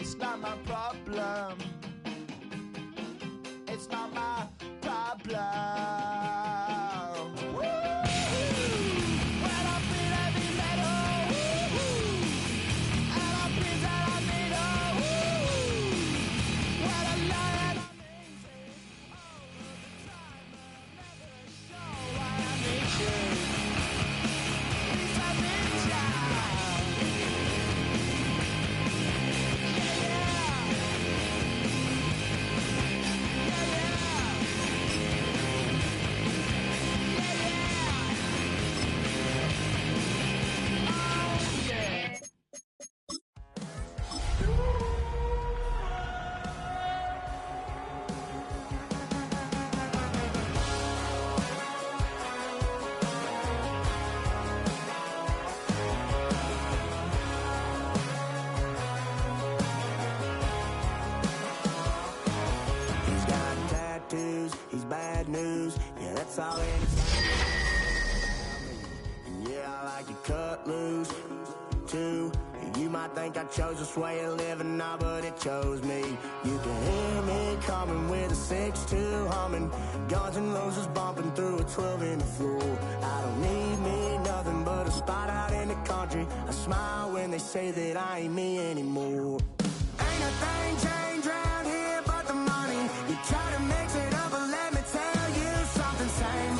It's not my problem. It's not my problem. He's bad news, yeah, that's all it is. Yeah, I like to cut loose, too. You might think I chose this way of living now, but it chose me. You can hear me coming with a 6-2 humming, Guns N' Roses bumping through a 12 in the floor. I don't need me nothing but a spot out in the country. I smile when they say that I ain't me anymore. Ain't a thing changed round here but the money. You try to mix it up, but let me tell you something. Same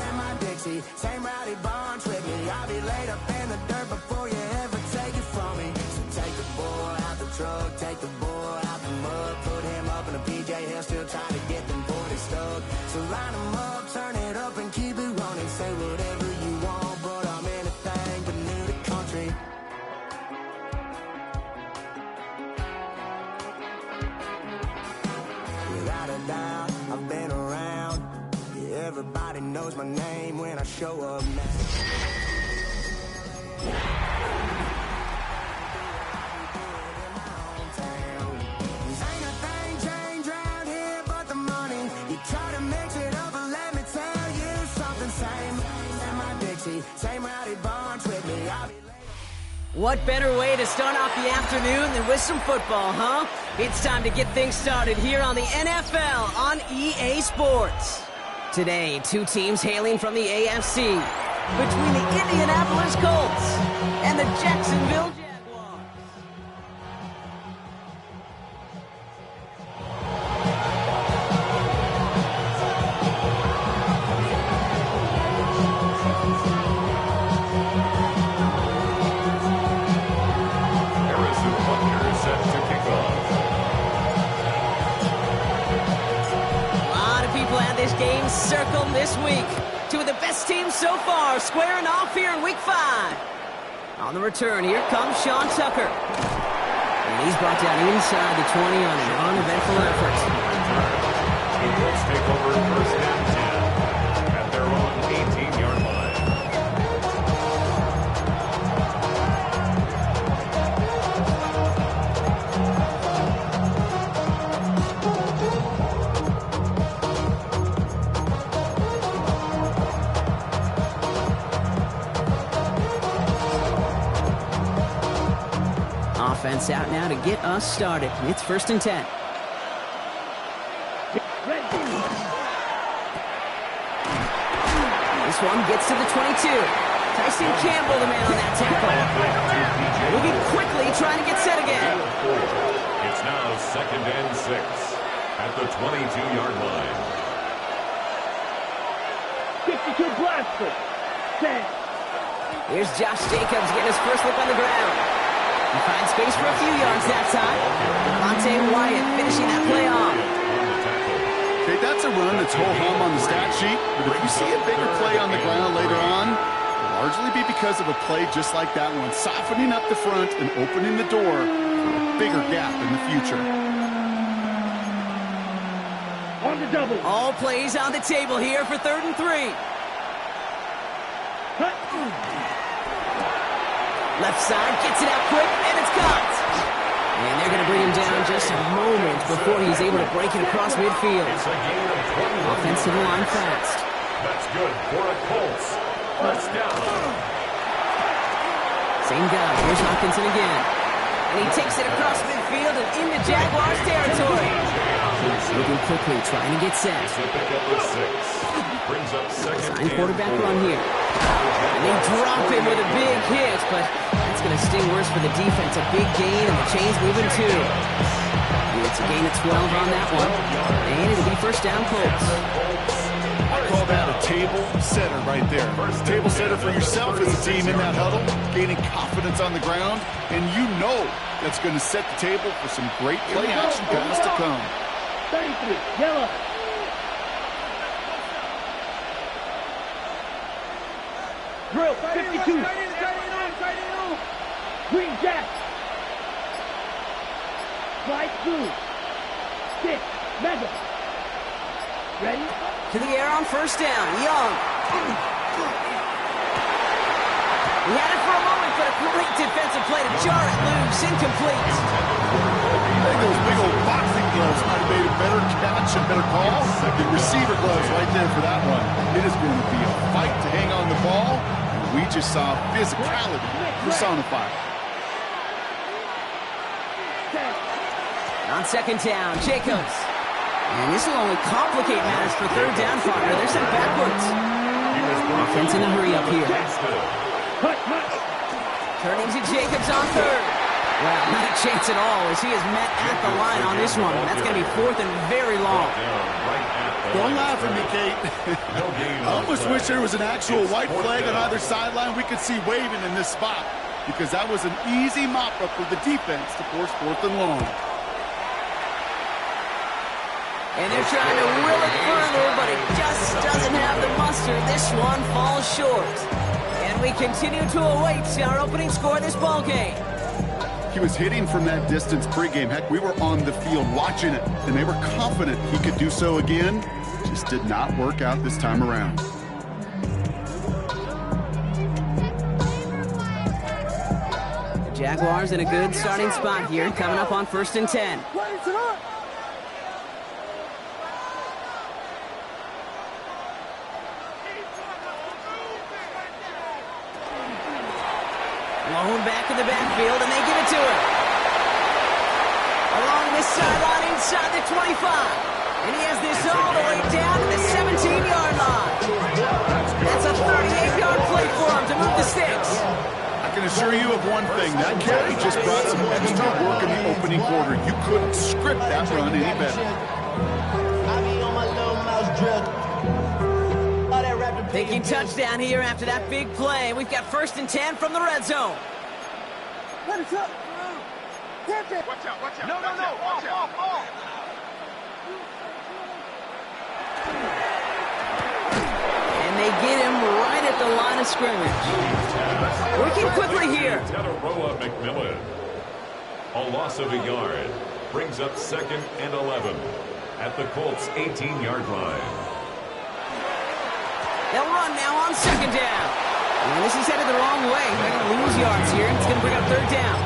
in my Dixie, same rowdy bunch with me. I'll be laid up in the dirt before you ever take it from me. So take the boy out the truck, take the boy out the mud, put him up in a PJ Hill, still trying to get them 40 stuck. So line him up, turn it up and keep it running. Say whatever you want, but I'm anything but new to country. Without a doubt, I've been around. Yeah, everybody knows my name when I show up now. Ain't a thing changed round here but the money. You try to mix it up, but let me tell you something. Same in my Dixie, same rowdy bunch with me. I'll be What better way to start off the afternoon than with some football, huh? It's time to get things started here on the NFL on EA Sports. Today, two teams hailing from the AFC, between the Indianapolis Colts and the Jacksonville Jaguars. Game circled this week. Two of the best teams so far squaring off here in Week 5. On the return, here comes Sean Tucker. And he's brought down inside the 20 on an uneventful effort. The Colts take over first and 10 at their own 18-yard line. Offense out now to get us started. It's first and 10. This one gets to the 22. Tyson Campbell, the man on that tackle. Moving quickly, trying to get set again. It's now second and 6 at the 22-yard line. 52 blaster. 10. Here's Josh Jacobs getting his first look on the ground. He finds space for a few yards that time. Devontae Wyatt finishing that play off. Okay, that's a run that's ho-hum on the stat sheet, but if you see a bigger play on the ground later on, it'll largely be because of a play just like that one, softening up the front and opening the door for a bigger gap in the future. On the double. All plays on the table here for 3rd and 3. Left side, gets it out quick, and it's caught. And they're going to bring him down just a moment before he's able to break it across midfield. Offensive line fast. That's good for the Colts. First down. Same guy. Here's Hopkinson again. And he takes it across midfield and into Jaguars territory. Moving quickly, trying to get set. Brings up second. Sign quarterback run here. And they drop him with a big hit, but that's going to sting worse for the defense. A big gain, and the chain's moving too. It's a gain of 12 on that one. And it'll be first down, Colts. I call that a table setter right there. Table setter for yourself as a team in that huddle, gaining confidence on the ground, and you know that's going to set the table for some great play action pass to come. 33, yellow. Drill, 52. Green Jack. Slide through. 6, mega. Ready? To the air on first down. Young. He had it for a moment, but a great defensive play to jar it loose. Incomplete. I think those big old boxing gloves might have made a better catch and better call. The receiver gloves right there for that one. It is going to be a fight to hang on the ball, and we just saw physicality personified. On second down, Jacobs. And this will only complicate matters for third down, partner. They're sent backwards. Offense in a hurry up here. Turning to Jacobs on third. Well, not a chance at all as he is met at the line on this one. That's going to be fourth and very long. Don't laugh at me, Kate. I almost wish there was an actual white flag on either sideline we could see waving in this spot, because that was an easy mop-up for the defense to force fourth and long. And they're trying to will it further, but it just doesn't have the muster. This one falls short. And we continue to await our opening score of this ballgame. He was hitting from that distance pregame. Heck, we were on the field watching it, and they were confident he could do so again. Just did not work out this time around. The Jaguars in a good starting spot here, coming up on 1st and 10. Lone back in the backfield, and they give it to him. Along this sideline inside the 25. And he has this all the way down to the 17-yard line. That's a 38-yard play for him to move the sticks. I can assure you of one thing. That carry just brought some extra work in the opening quarter. You couldn't script that run any better. Thinking touchdown here after that big play. We've got 1st and 10 from the red zone. What is up? Watch out, watch out. No, watch out. And they get him right at the line of scrimmage. Working quickly here. Tataroa McMillan. A loss of a yard. Brings up 2nd and 11 at the Colts' 18-yard line. They'll run now on 2nd down. And this is headed the wrong way. They're going to lose yards here. It's going to bring up 3rd down.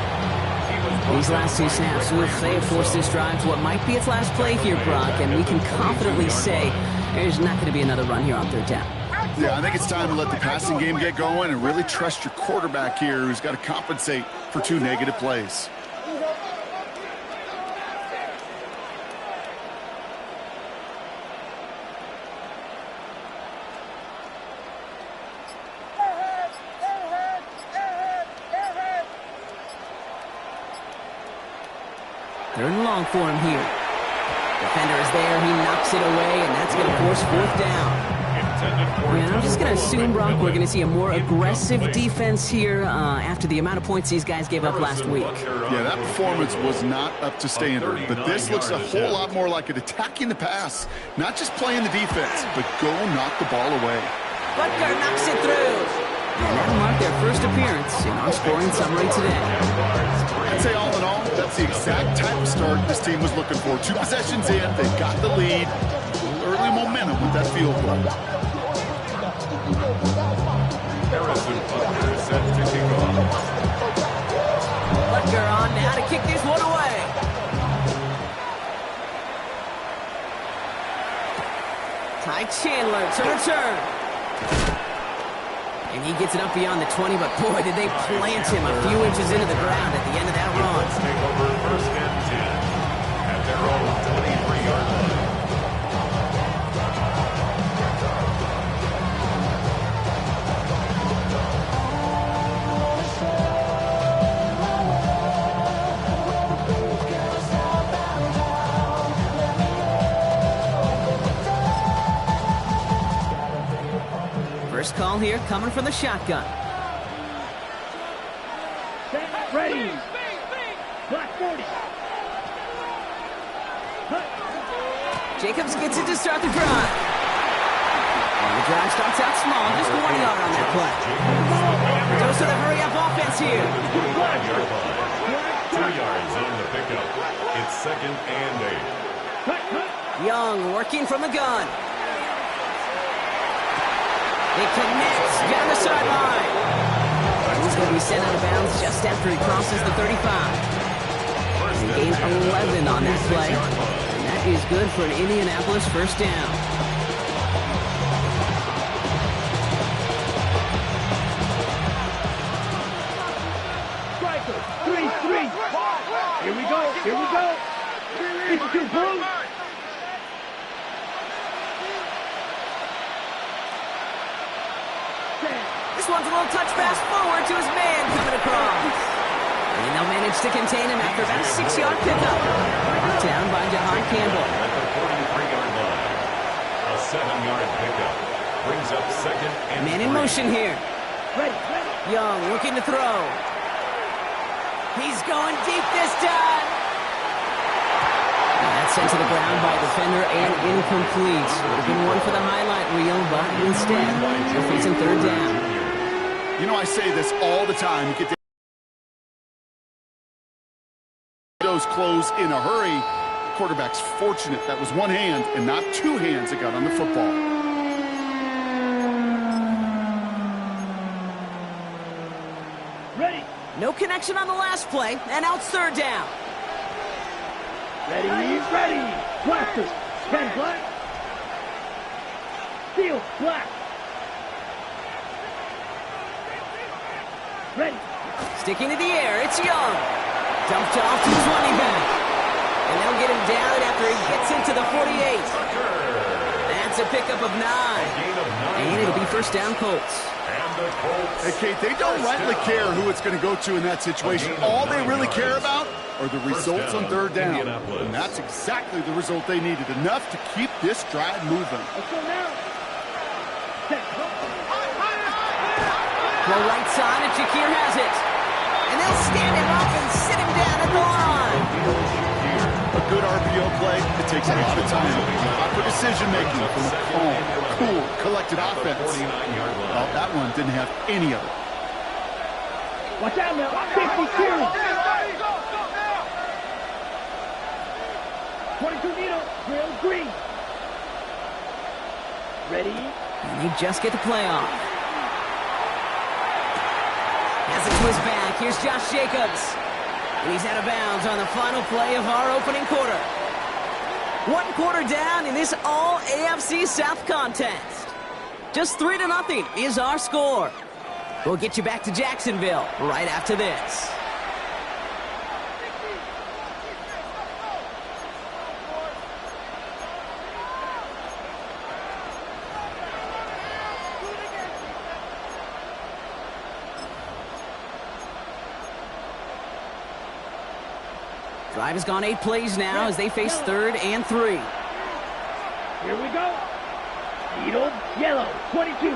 These last 2 snaps will force this drive to what might be its last play here, Brock, and we can confidently say there's not going to be another run here on 3rd down. Yeah, I think it's time to let the passing game get going and really trust your quarterback here, who's got to compensate for 2 negative plays. Third and long for him here. Defender is there. He knocks it away, and that's going to force 4th down. And I'm just going to assume, Brock, we're going to see a more aggressive defense here after the amount of points these guys gave up last week. Yeah, that performance was not up to standard, but this looks a whole lot more like it attacking the pass, not just playing the defense, but go knock the ball away. Butker knocks it through. And that'll mark their first appearance in our scoring summary today. I'd say all in all, that's the exact type of start this team was looking for. 2 possessions in, they've got the lead. Early momentum with that field goal. Harrison Butker set to kick off. Butker on now to kick this one away. Ty Chandler to return. And he gets it up beyond the 20, but boy, did they plant him a few inches into the ground at the the end of that run. Let's take over 1st and 10 at their own 23-yard line. First call here coming from the shotgun. Ready. Black 40. Jacobs gets it to start the drive. And the drive starts out small, just 1 yard on that play. Goes to the hurry-up offense here. 5-yard line. 2 yards on the pickup. It's 2nd and 8. Young working from the gun. It connects down the sideline. He's going to be sent out of bounds just after he crosses the 35. They gain 11 on that play. And that is good for an Indianapolis first down. Striker. 3-3. Here we go. Here we go. 52 points. This one's a little touch pass forward to his man coming across. And they'll manage to contain him after about a 6-yard pickup. Down by Jahan Campbell. At the 43-yard line. A 7-yard pickup. Brings up 2nd and Man in 3. motion here. Ready. Young looking to throw. He's going deep this time. That's sent to the ground by a defender and incomplete. Would have been one for the highlight reel, but instead, they're facing 3rd down. You know, I say this all the time. You get those close in a hurry. The quarterback's fortunate that was one hand and not 2 hands that got on the football. Ready. No connection on the last play, and now it's 3rd down. Ready. Ready. Blaster. 10 black. Steel. Black. Ready. Sticking to the air, it's Young. Dumped off to his running back. And they'll get him down after he gets into the 48. That's a pickup of 9. And it'll be first down Colts. Hey, Kate, they don't rightly care who it's going to go to in that situation. All they really care about are the results on 3rd down. And that's exactly the result they needed. Enough to keep this drive moving. Let's go now. Go right side, and Shakir has it. And they'll stand him up and sit him down at the line. A good RPO play, it takes a lot of time. Proper decision-making from a calm, cool, collected offense. Well, that one didn't have any of it. Watch out now. 52. 22 Nito. Real green. Ready. And they just get the play off. Has a twist back. Here's Josh Jacobs. And he's out of bounds on the final play of our opening quarter. 1 quarter down in this all-AFC South contest. Just 3-0 is our score. We'll get you back to Jacksonville right after this. Drive has gone 8 plays now as they face 3rd and 3. Here we go. Needle, yellow, 22.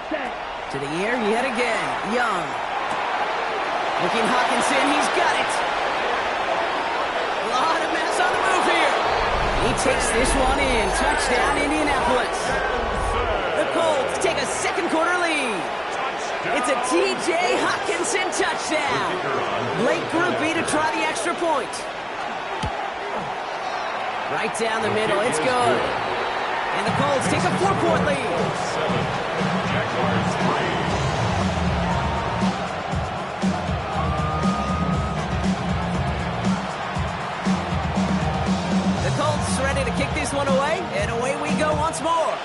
Set. To the air yet again. Young. Looking Hawkinson. He's got it. A lot of mess on the move here. He takes this one in. Touchdown, Indianapolis. The Colts take a 2nd quarter lead. It's a T.J. Hawkinson touchdown. Blake Grupe to try the extra point. Right down the middle. It's good. And the Colts take a 4-point lead. 7. Jaguars 3. The Colts ready to kick this one away, and away we go once more.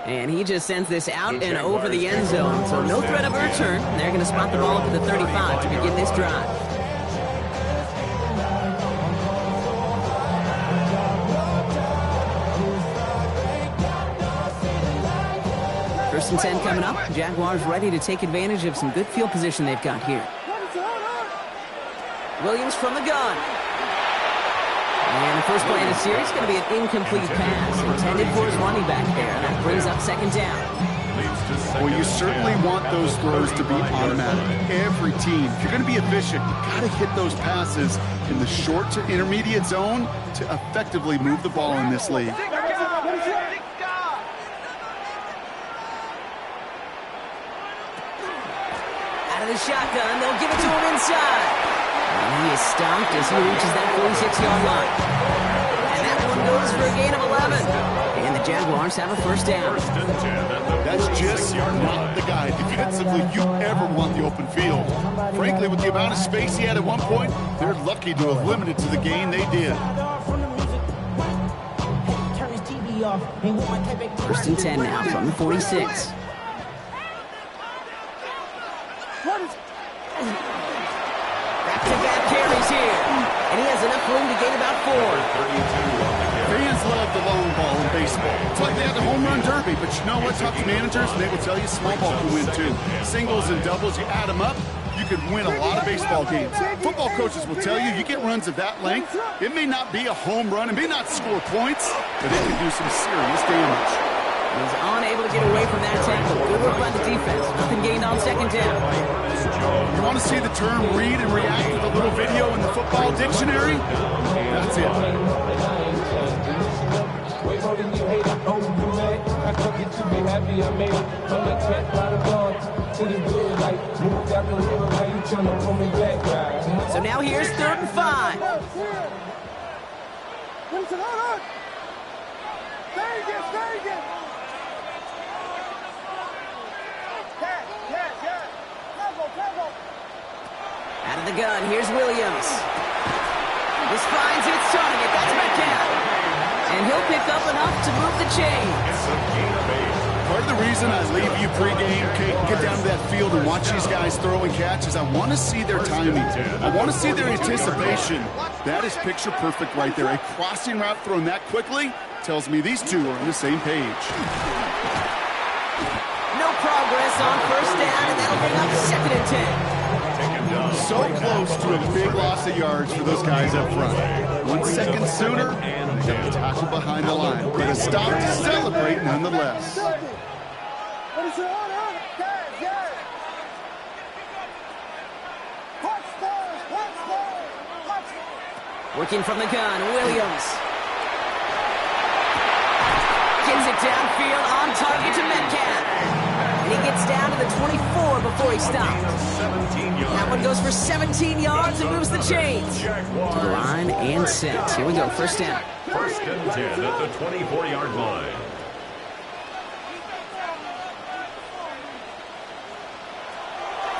And he just sends this out and over the end zone. So no threat of a return. They're going to spot the ball at the 35 to begin this drive. First and 10 coming up. Jaguars ready to take advantage of some good field position they've got here. Williams from the gun. And the first play of the series is going to be an incomplete pass intended for his running back there. And that brings up second down. Well, you certainly want those throws to be automatic. Every team, if you're going to be efficient, you've got to hit those passes in the short to intermediate zone to effectively move the ball in this league. Out of the shotgun, they'll give it to him inside. And he is stopped as he reaches that 46-yard line. And that one goes for a gain of 11. And the Jaguars have a first down. That's just not the guy defensively you ever want the open field. Frankly, with the amount of space he had at one point, they're lucky to have limited to the gain they did. First and 10 now from the 46. Back-to-back carries here. And he has enough room to gain about 4. Fans love the long ball in baseball. It's like they have the home run derby, but you know what? Talk to managers, and they will tell you small ball can win too. Singles and doubles, you add them up, you can win a lot of baseball games. Football coaches will tell you, you get runs of that length, it may not be a home run, it may not score points, but it can do some serious damage. He's unable to get away from that tackle. Good work by the defense. Nothing gained on second down. You want to see the term read and react with a little video in the football dictionary? That's it. So now here's 3rd and 5. Out of the gun, here's Williams. This finds its target, that's Metcalf. And he'll pick up enough to move the chains. Part of the reason I leave you pregame, Kate, get down to that field and watch these guys throw and catch is I want to see their timing. I want to see their anticipation. That is picture perfect right there. A crossing route thrown that quickly tells me these two are on the same page. No progress on first down, and that'll bring up 2nd and 10. So close to a big loss of yards for those guys up front. 1 second sooner, and they got the tackle behind the line. But a stop to celebrate nonetheless. Working from the gun, Williams. Gets it downfield on target to Metcalf. And he gets down to the 24 before he stops. That one goes for 17 yards and moves the chains. To the line and set. Here we go, first down. First and 10 at the 24-yard line.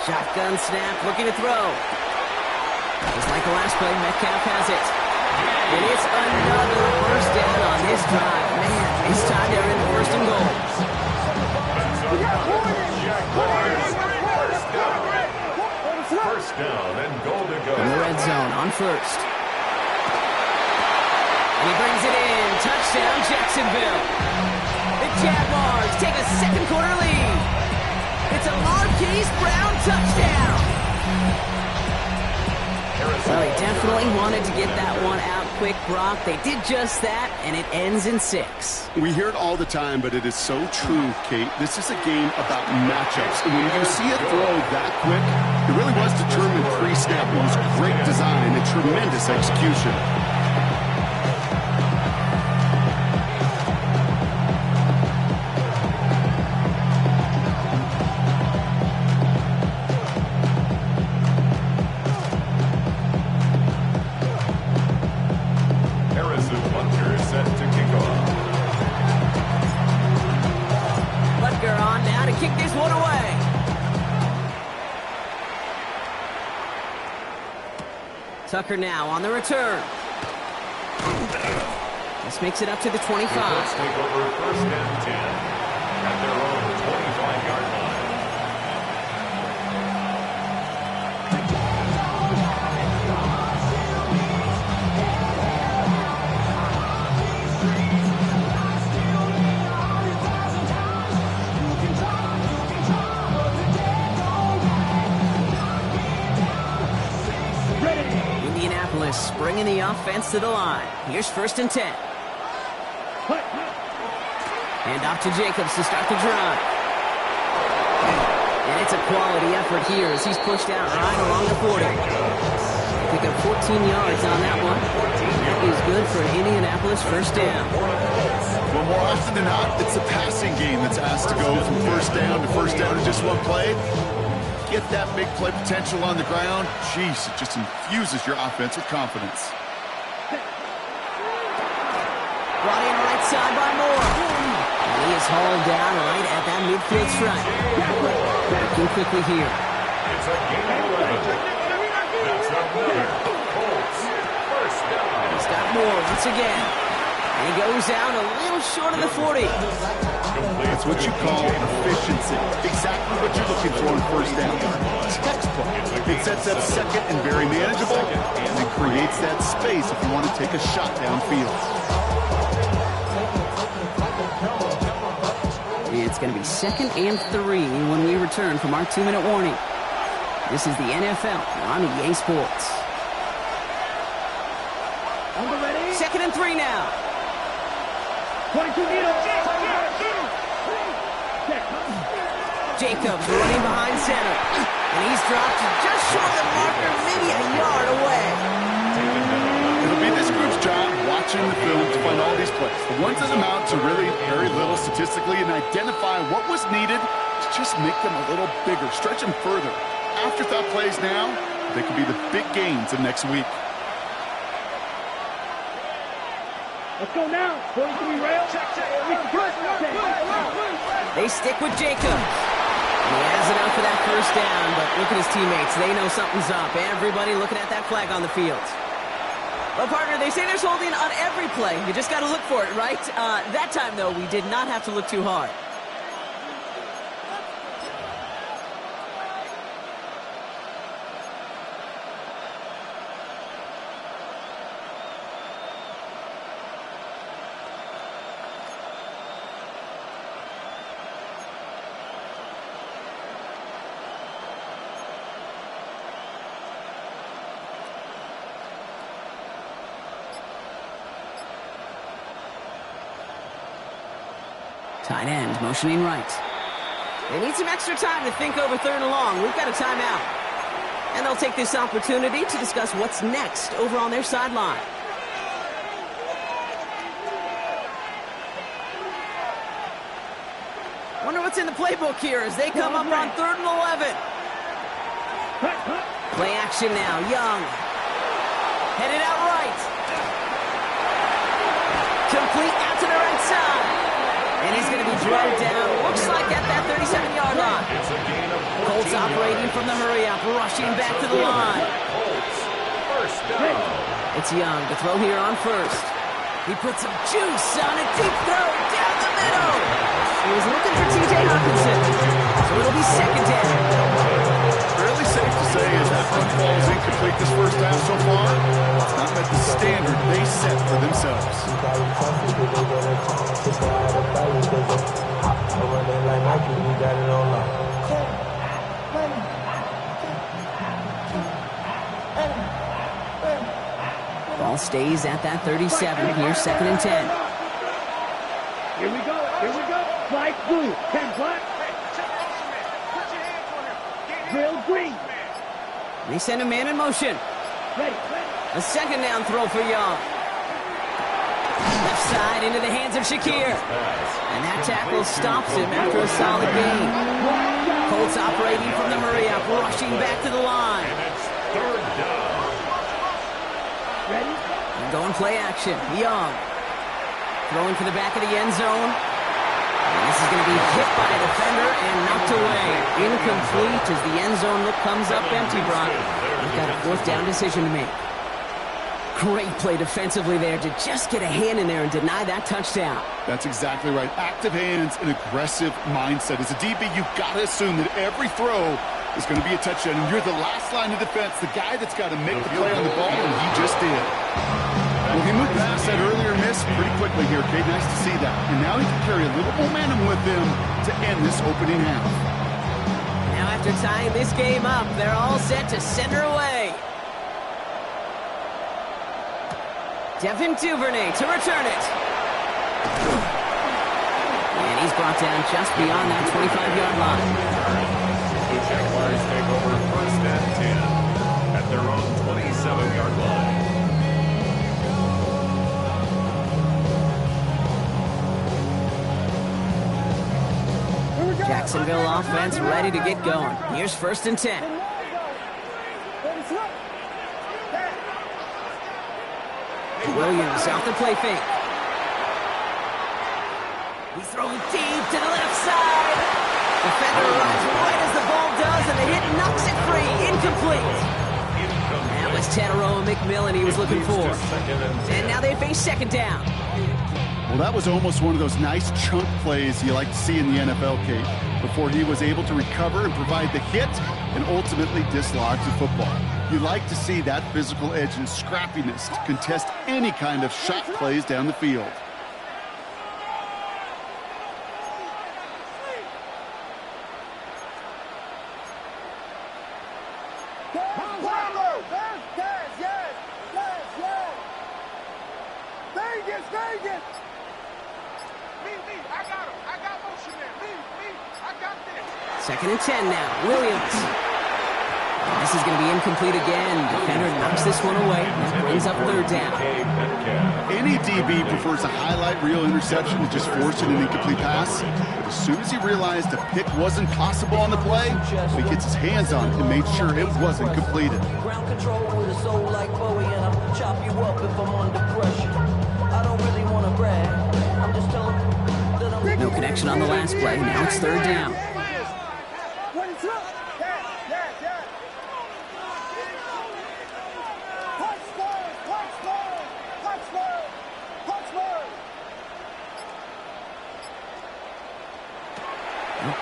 Shotgun snap, looking to throw. Just like the last play, Metcalf has it. And it's another first down on this drive. Man, this time they're in the 1st and goal. First down and goal to go. In the red zone on 1st. And he brings it in. Touchdown, Jacksonville. The Jaguars take a 2nd quarter lead. It's a Marquise Brown touchdown. Well, he definitely wanted to get that one out quick, Brock. They did just that, and it ends in 6. We hear it all the time, but it is so true, Kate. This is a game about matchups. And when you see a throw that quick, it really was determined pre-snap. It was great design and tremendous execution. Tucker now on the return. This makes it up to the 25. Let's take over first and 10. just bringing the offense to the line. Here's 1st and 10. Hand off to Jacobs to start the drive. And it's a quality effort here as he's pushed out right along the 40. Pick up 14 yards on that one. That is good for an Indianapolis 1st down. Well, more often than not, it's a passing game that's asked to go from 1st down to 1st down in just one play. Get that big play potential on the ground. Jeez, it just infuses your offense with confidence. Brought in right side by Moore. And he is hauled down right at that midfield stripe. Working quickly here. It's a gain of 11. That's another Colts 1st down. He's got Moore once again. And he goes out a little short of the 40. That's what you call efficiency. Exactly what you're looking for in 1st down. Textbook. It sets up 2nd and very manageable, and it creates that space if you want to take a shot downfield. It's going to be 2nd and 3 when we return from our 2-minute warning. This is the NFL on EA Sports. 2nd and 3 now. 22 meters. Jacobs running behind center. And he's dropped just short of the marker, maybe a yard away. It'll be this group's job watching the film to find all these plays. The ones that amount to really very little statistically and identify what was needed to just make them a little bigger, stretch them further. Afterthought plays now, they could be the big gains of next week. Let's go now. 43 rail. They stick with Jacobs. And he has enough for that 1st down, but look at his teammates. They know something's up. Everybody looking at that flag on the field. Well, partner, they say there's holding on every play. You just got to look for it, right? That time, though, we did not have to look too hard. Tight end motioning right. They need some extra time to think over 3rd and long. We've got a timeout. And they'll take this opportunity to discuss what's next over on their sideline. Wonder what's in the playbook here as they come up on 3rd and 11. Play action now. Young. Headed out right. Complete out to the right side. And he's going to be dragged down, looks like at that 37-yard line. Colts operating from the hurry-up, rushing back to the line. Colts 1st down. It's Young to throw here on 1st. He puts some juice on a deep throw down the middle. He was looking for T.J. Hawkinson, so it'll be 2nd down. Fairly safe to say as that run ball is incomplete this 1st half so far. It's not met the standard they set for themselves. Ball stays at that 37. Here's 2nd and 10. Here we go. Flag blue. 10 black. Drill green. They send a man in motion. Ready. A 2nd down throw for Young. Left side into the hands of Shakir. And that tackle stops him after a solid gain. Colts operating from the hurry-up, rushing back to the line. And it's 3rd down. Ready. And going play action. Young. Throwing for the back of the end zone. And this is going to be hit by a defender and knocked away. Incomplete as the end zone look comes up empty, Brock. We've got a 4th down decision to make. Great play defensively there to just get a hand in there and deny that touchdown. That's exactly right. Active hands and aggressive mindset. As a DB, you've got to assume that every throw is going to be a touchdown. And you're the last line of defense, the guy that's got to make the play on the ball, and he just did. Well, he moved past that earlier miss pretty quickly here, Kate. Nice to see that. And now he can carry a little momentum with him to end this opening half. Now after tying this game up, they're all set to send her away. Devin Duvernay to return it. And he's brought down just beyond that 25-yard line. The Jaguars take over 1st and 10 at their own 27-yard line. Jacksonville offense ready to get going. Here's 1st and 10. Williams off the play fake. He's throwing deep to the left side. Defender runs right as the ball does, and the hit knocks it free. Incomplete. That was Tannero McMillan he was looking for. And now they face 2nd down. Well, that was almost one of those nice chunk plays you like to see in the NFL, Kate, before he was able to recover and provide the hit and ultimately dislodge the football. You like to see that physical edge and scrappiness to contest any kind of shot plays down the field. Vegas! I got him. I got motion there. I got this. 2nd and 10 now. Williams. This is going to be incomplete again. Defender knocks this one away. That brings up 3rd down. Any DB prefers a highlight reel interception to just forcing an incomplete pass. But as soon as he realized a pick wasn't possible on the play, he gets his hands on it and made sure it wasn't completed. Ground control with a soul like Bowie, and I'll chop you up if I'm under pressure. I don't really want to brag. I'm just telling that I'm... No connection on the last play. Now it's 3rd down.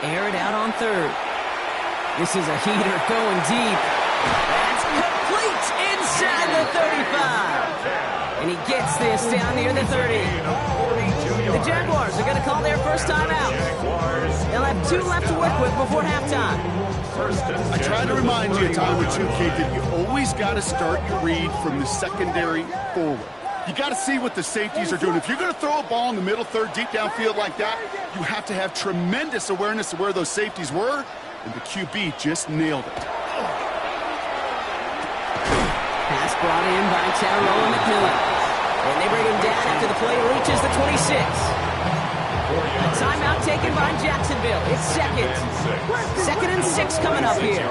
Air it out on 3rd. This is a heater going deep. That's complete inside the 35. And he gets this down near the 30. The Jaguars are going to call their first timeout. They'll have 2 left to work with before halftime. I try to remind you a time or two, Kate, that you always got to start your read from the secondary forward. You got to see what the safeties are doing. If you're going to throw a ball in the middle third, deep downfield like that, you have to have tremendous awareness of where those safeties were, and the QB just nailed it. Pass brought in by Tannero McMillan. And they bring him down after the play reaches the 26. A timeout taken by Jacksonville. It's 2nd. 2nd and 6 coming up here.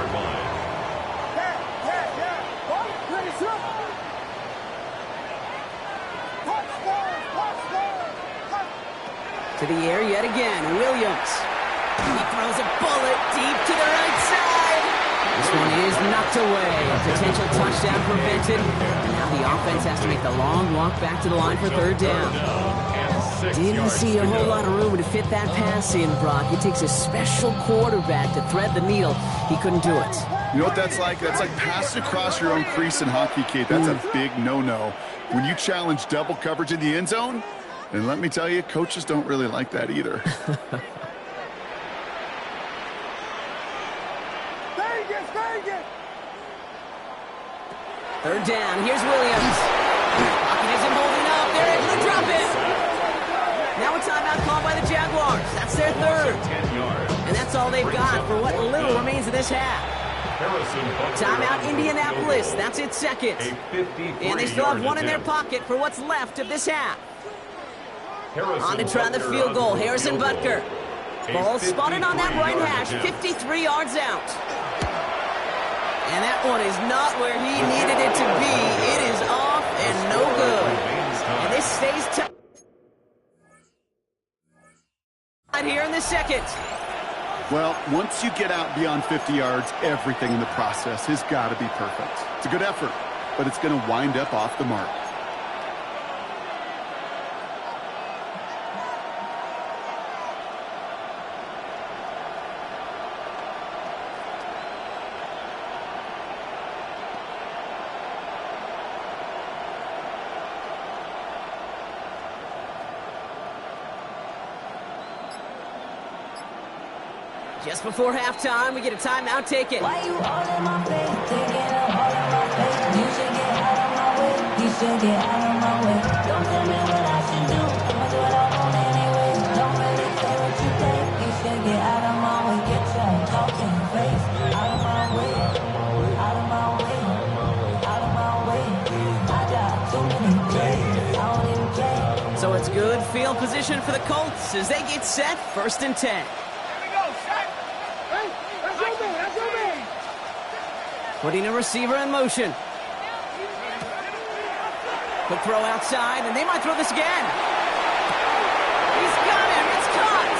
To the air yet again, Williams. He throws a bullet deep to the right side. This one is knocked away. A potential touchdown prevented. And now the offense has to make the long walk back to the line for 3rd down. Didn't see a whole lot of room to fit that pass in, Brock. It takes a special quarterback to thread the needle. He couldn't do it. You know what that's like? That's like passing across your own crease in hockey, Kate. That's a big no-no. When you challenge double coverage in the end zone, and let me tell you, coaches don't really like that either. Vegas! 3rd down. Here's Williams. Pocket isn't holding up. They're able to drop it. Now a timeout called by the Jaguars. That's their 3rd. And that's all they've got for what little remains of this half. Timeout Indianapolis. That's its 2nd. And they still have 1 in their pocket for what's left of this half. On to try the field goal, Harrison Butker. Ball spotted on that right hash, 53 yards out. And that one is not where he needed it to be. It is off and no good. And this stays tight here in the 2nd. Well, once you get out beyond 50 yards, everything in the process has got to be perfect. It's a good effort, but it's going to wind up off the mark. Just before halftime, we get a timeout taken. Why you all in my face? Taking up all of my face. You should get out of my way. You should get out of my way. Don't tell me what I should do. I'ma do what I want anyway. Don't really care what you think. You should get out of my way. Get your talking face out of my way. Out of my way. Out of my way. I got too many days. I don't even care. So it's good field position for the Colts as they get set, 1st and 10. Here we go, set. Hey, that's your man, that's your man. Putting a receiver in motion. Quick throw outside, and they might throw this again. He's got him. It's caught.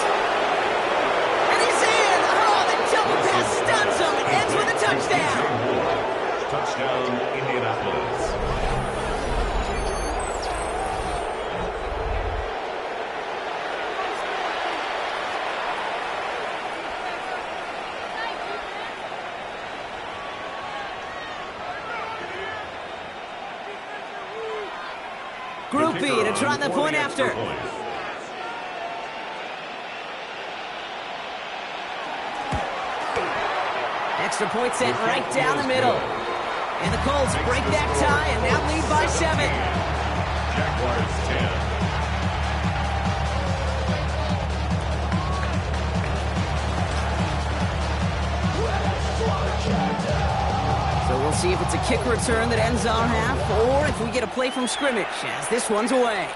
And he's in. Oh, the double pass stuns him. It ends with a touchdown. Touchdown, Indianapolis. Group B to try the point after. Extra point sent right down the middle. And the Colts break that tie and now lead by 7. Jaguars 10. So we'll see if it's a kick return that ends our half or if we get a play from scrimmage as this one's away.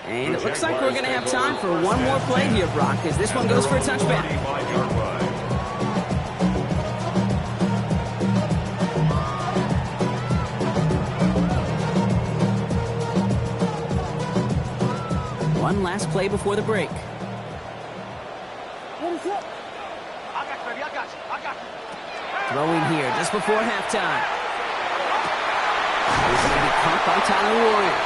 And it looks like we're going to have time for one more play here, Brock, as this one goes for a touchback. One last play before the break. Throwing here just before halftime. He's going to be caught by Tyler Warrior.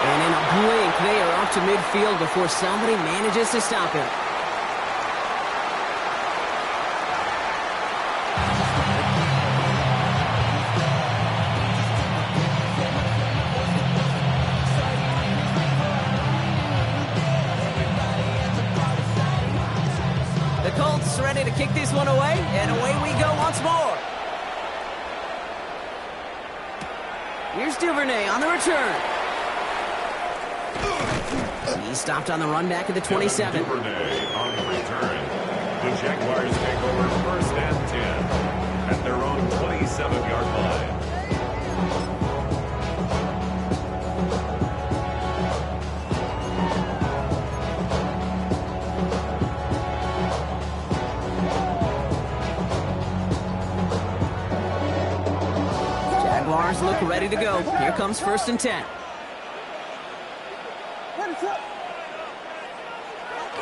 And in a blink, they are off to midfield before somebody manages to stop him. The Colts ready to kick this one away, and away we go once more. Here's Duvernay on the return. He's stopped on the run back at the 27. Duvernay on the return. The Jaguars take over 1st and 10 at their own 27-yard line. Jaguars look ready to go. Here comes 1st and 10.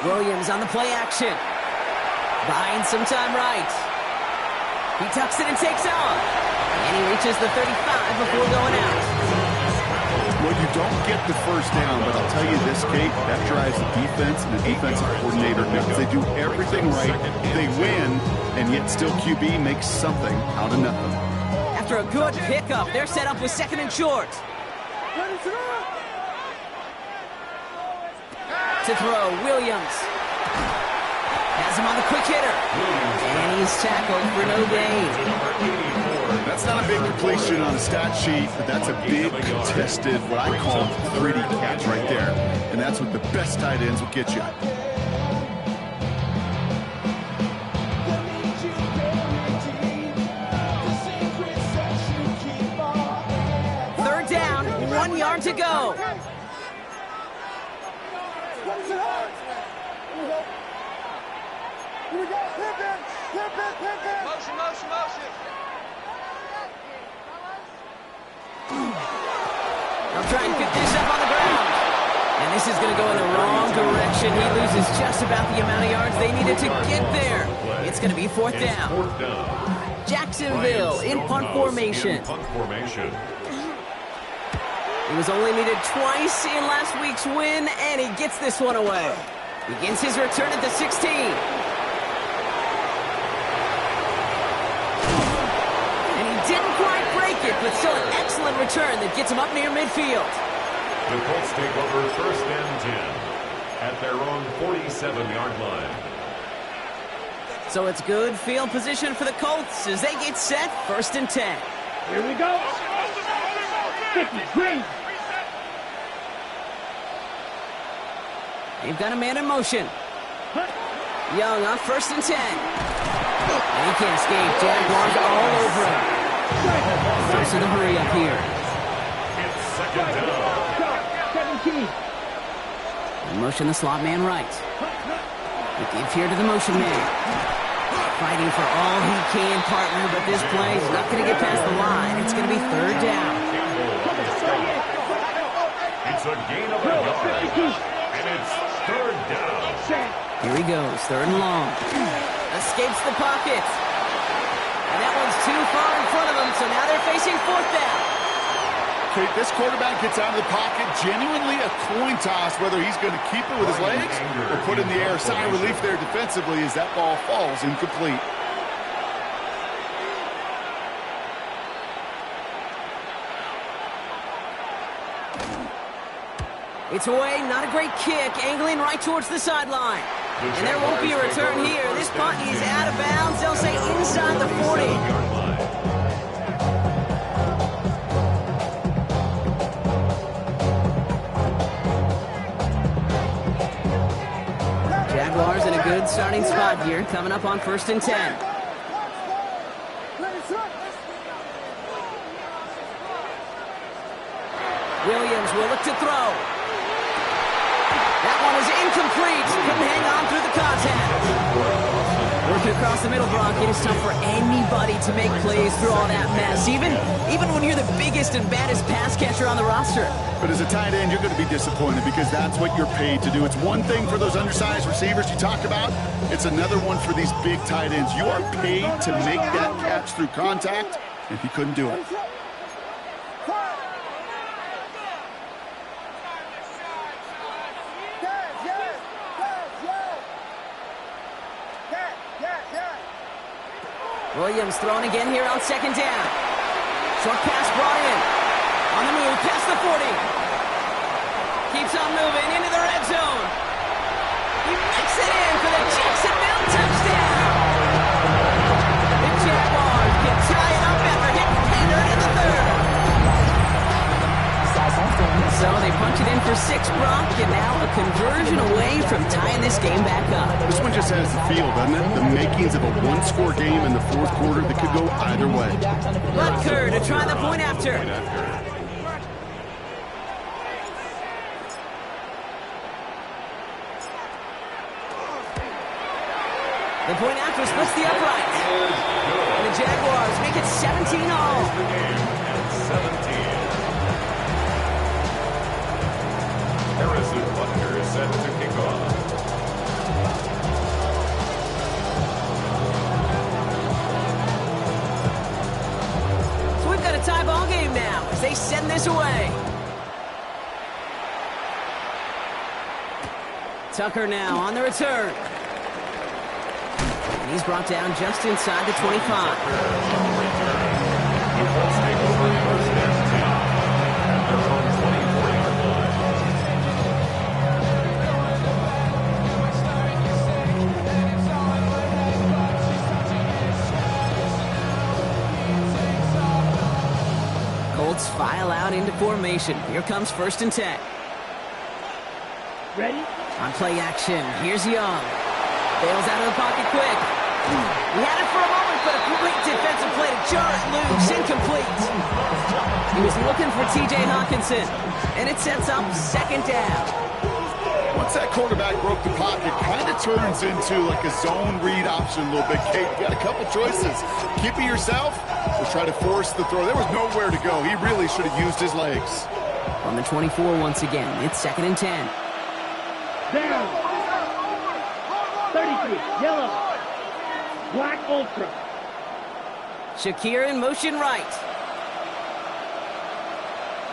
Williams on the play action. Buying some time right. He tucks it and takes off. And he reaches the 35 before going out. Well, you don't get the first down, but I'll tell you this, Kate, that drives the defense and the defensive coordinator nuts. They do everything right. They win, and yet still QB makes something out of nothing. After a good pickup, they're set up with 2nd and short. To throw, Williams. Has him on the quick hitter. And he's tackled for no gain. That's not a big completion on the stat sheet, but that's a big contested, what I call 3D catch right there. And that's what the best tight ends will get you. 3rd down, 1 yard to go. Here we go. Motion. They'll try and pick this up on the ground. And this is going to go in the wrong direction. He loses just about the amount of yards they needed to get there. It's going to be 4th down. Jacksonville in punt formation. He was only needed twice in last week's win, and he gets this one away. Begins his return at the 16. And he didn't quite break it, but still an excellent return that gets him up near midfield. The Colts take over 1st and 10 at their own 47-yard line. So it's good field position for the Colts as they get set, 1st and 10. Here we go. 50, green. They've got a man in motion. Young on 1st and 10. And he can't escape. Jaguars all over him. Force of the hurry up here. It's second down. 17. In motion the slot man right. They give here to the motion man. Fighting for all he can, partner, but this play is not going to get past the line. It's going to be 3rd down. It's a gain of a yard. And it's 3rd down. Here he goes, 3rd and long. Escapes the pocket. And that one's too far in front of him, so now they're facing 4th down. Okay, this quarterback gets out of the pocket, genuinely a coin toss, whether he's going to keep it with his legs or put it in the air. Sigh of relief there defensively as that ball falls incomplete. It's away, not a great kick, angling right towards the sideline. And there won't be a return here. This punt is out of bounds. They'll say inside the 40. Jaguars in a good starting spot here, coming up on 1st and 10. Williams will look to throw. That one is incomplete. Couldn't hang on through the contact. Working across the middle, Brock. It is tough for anybody to make plays through all that mess, even when you're the biggest and baddest pass catcher on the roster. But as a tight end, you're going to be disappointed because that's what you're paid to do. It's one thing for those undersized receivers you talk about. It's another one for these big tight ends. You are paid to make that catch through contact, and he couldn't do it. Williams thrown again here on 2nd down. Short pass brought in. On the move, past the 40. Keeps on moving into the red zone. He makes it in for the Jacksonville touchdown. The Jaguars can tie it up after hitting Taylor in the 3rd. So they punch it in for 6, Brock, and now a conversion away from tying this game back up. This one just has the feel, doesn't it? The makings of a one-score game in the 4th quarter that could go either way. Butker to try the point after. The point after splits the uprights. And the Jaguars make it 17 all. 17. Harrison Butker is set to kick off. So we've got a tie ball game now as they send this away. Tucker now on the return. And he's brought down just inside the 25. Colts file out into formation. Here comes 1st and 10. Ready? On play action, here's Young. Bails out of the pocket quick. He had it for a moment, but a great defensive play to jar it loose. Incomplete. He was looking for T.J. Hawkinson, and it sets up 2nd down. Once that quarterback broke the pocket, kind of turns into like a zone read option a little bit. Kate, you got a couple choices. Keep it yourself or try to force the throw. There was nowhere to go. He really should have used his legs. On the 24 once again, it's 2nd and 10. Down. 33, yellow. Black Ultra. Shakir in motion right.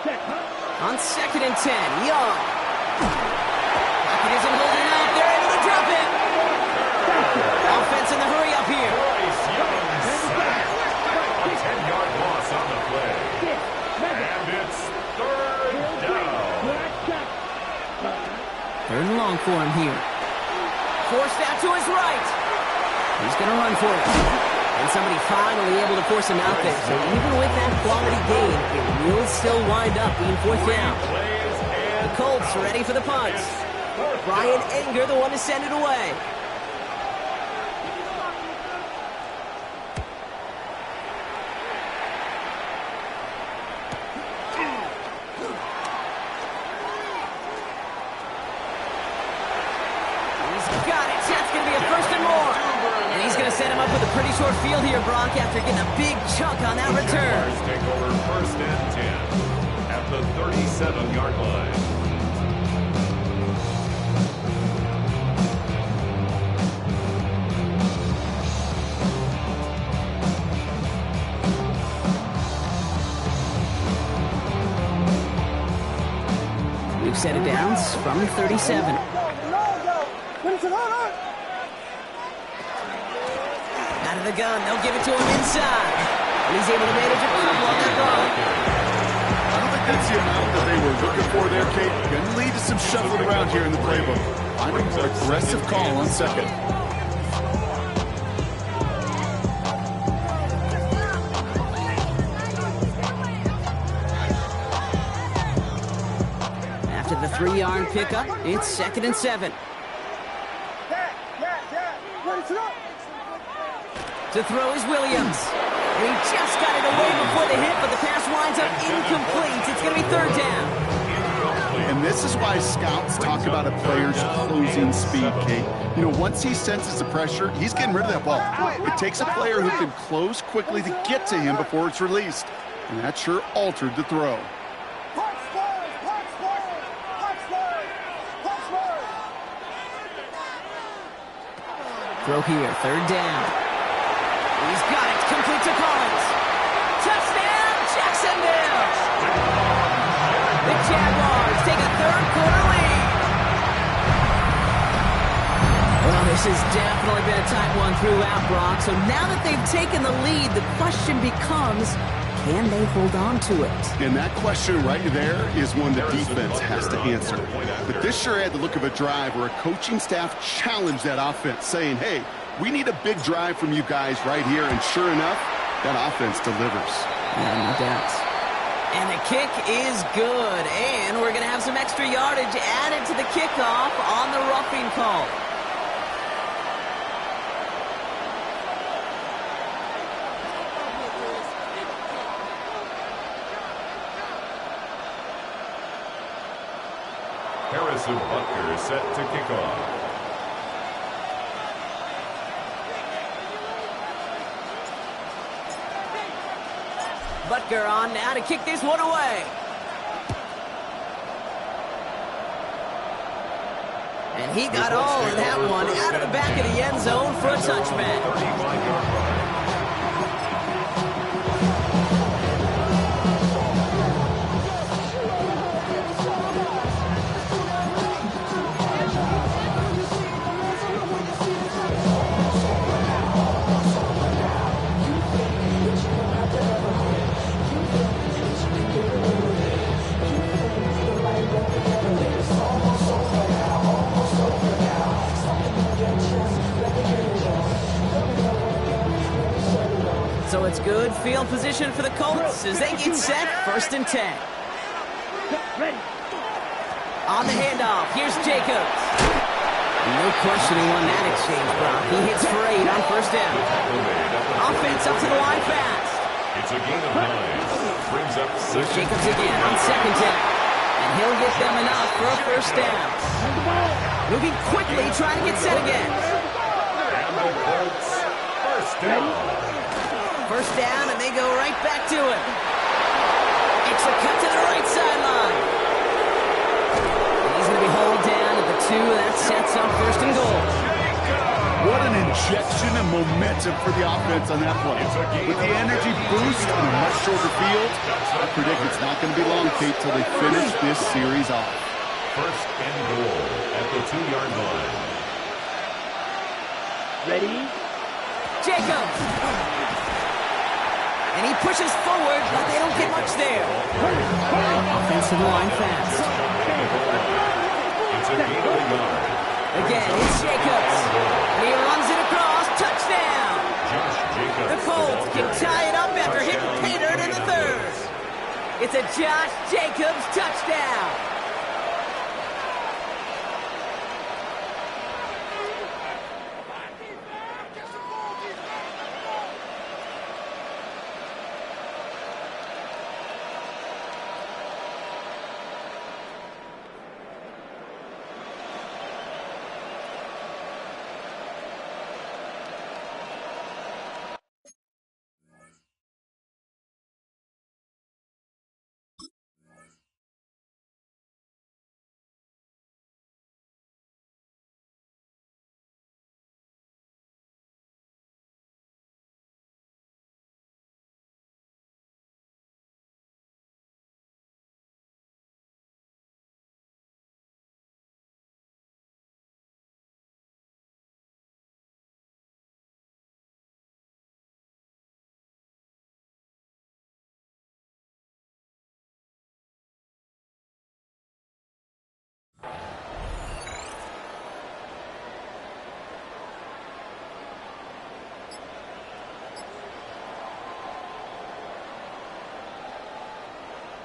Set, On 2nd and 10, Young. Pocket isn't holding up. They're able to drop it. Offense in the hurry up here. Bryce Young sacked. A 10-yard loss on the play. And it's 3rd down. 3rd and long for him here. Forced out to his right. He's going to run for it. And somebody finally able to force him out there. So even with that quality gain, it will still wind up being fourth down. The Colts ready for the punt. Brian Anger, the one to send it away. Set him up with a pretty short field here, Brock, after getting a big chunk on that return. Take over 1st and 10 at the 37-yard line. We've set it down from 37. The gun, they'll give it to him inside. And he's able to manage a couple on that run. I don't think that's the amount that they were looking for there, Kate. Going to lead to some shuffling around here in the playbook. I'm an aggressive call on second. After the 3-yard pickup, it's 2nd and 7. To throw is Williams. And he just got it away before the hit, but the pass winds up incomplete. It's going to be 3rd down. And this is why scouts talk about a player's closing speed, Kate. You know, once he senses the pressure, he's getting rid of that ball. It takes a player who can close quickly to get to him before it's released. And that sure altered the throw. Throw here, 3rd down. He's got it, complete to Collins. Touchdown, Jacksonville! The Jaguars take a 3rd-quarter lead. Well, this has definitely been a tight one throughout, Brock. So now that they've taken the lead, the question becomes, can they hold on to it? And that question right there is one the defense has to answer. But this sure had the look of a drive where a coaching staff challenged that offense, saying, hey, we need a big drive from you guys right here, and sure enough, that offense delivers. Yeah, no doubt. And the kick is good, and we're going to have some extra yardage added to the kickoff on the roughing call. Harrison Butker is set to kick off. Butker on now to kick this one away. And he got all of that one out of the back of the end zone for a touchback. So it's good field position for the Colts as they get set, 1st and 10. On the handoff, here's Jacobs. No question he won that exchange, Brock. He hits for 8 on 1st down. Offense up to the line fast. It's a gain of 9. Brings up Here's Jacobs again on 2nd down. And he'll get them enough for a 1st down. Moving quickly, trying to get set again. And the Colts, 1st down. 1st down, and they go right back to it. Extra cut to the right sideline. He's going to be hauled down at the 2, and that sets up 1st and goal. What an injection of momentum for the offense on that play. With the energy boost on a much shorter field, I predict it's not going to be long, Kate, till they finish this series off. 1st and goal at the 2-yard line. Ready? Jacobs! And he pushes forward, but they don't get much there. Offensive line fast. It's a gain of a yard. Again, it's Jacobs. And he runs it across. Touchdown! Josh Jacobs. The Colts can tie it up after hitting pay dirt in the third. It's a Josh Jacobs touchdown.